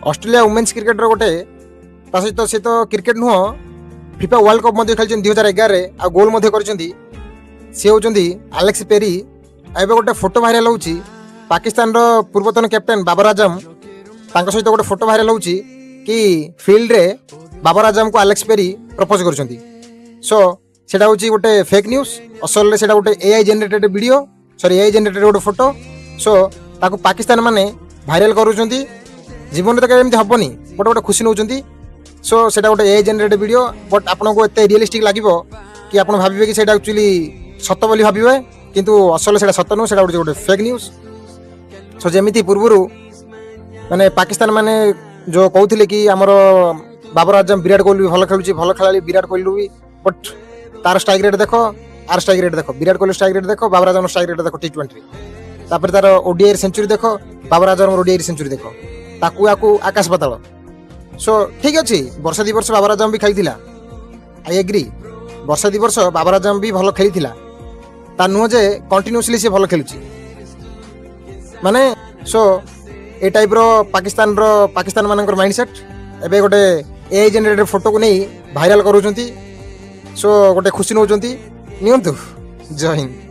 Australia women's cricketer गोटे सहित सी तो क्रिकेट नुह फिफा वर्ल्ड कप खेली 2011 आ गोल सी होती आलेक्स पेरी। एवं गोटे फोटो भाइराल होची पाकिस्तान रो पूर्वतन कैप्टेन बाबर आजम सहित गोटे फोटो भाइराल होची कि फील्ड रे बाबर आजम को आलेक्स पेरी प्रपोज करछंती। सो सेटा होची गोटे फेक न्यूज, असल रे सेटा गोटे AI generated video, sorry AI generated गोटे फोटो। सो ताको पाकिस्तान माने भाइराल करूछंती। जीवन तो केमती हबनी बट गोटे खुशी नौचंती। सो सेटा गोटे एआई जनरेटेड वीडियो, बट आपन को एते रियलिस्टिक लागिवो कि आपन भाबिबे कि सेटा एक्चुअली सत्य बोली भाबिबे, किंतु असल सेटा सत्य नु, सेटा गोटे फेक न्यूज। सो जेमिति पूर्वरु माने पाकिस्तान माने जो कहउथिले कि हमर बाबर आजम विराट कोहली भी भल खेलुची, भल खेलाली विराट कोहली भी, बट तार स्ट्राइक रेट देखो, आर स्ट्राइक रेट देखो, विराट कोहली स्ट्राइक रेट देखो, बाबर आजम स्ट्राइक रेट देखो टी20, तापर तार ओडीआई सेंचुरी देखो, बाबर आजम ओडीआई सेंचुरी देखो, ताकू आकू आकाश पाताल। सो ठीक अच्छे, वर्ष 2 वर्ष बाबर आजम भी खेली, आई एग्री, वर्ष 2 वर्ष बाबर आजम भी भल खेली, ता नुह जे कंटिन्यूअसली से भल खेलुची माने। सो ए टाइप रो पाकिस्तान मानकर माइंडसेट एबे गोटे एआई जनरेटेड फोटो को नहीं भाइराल करूछंती। सो गोटे खुशी नौचंती नियंतु। जय हिंद।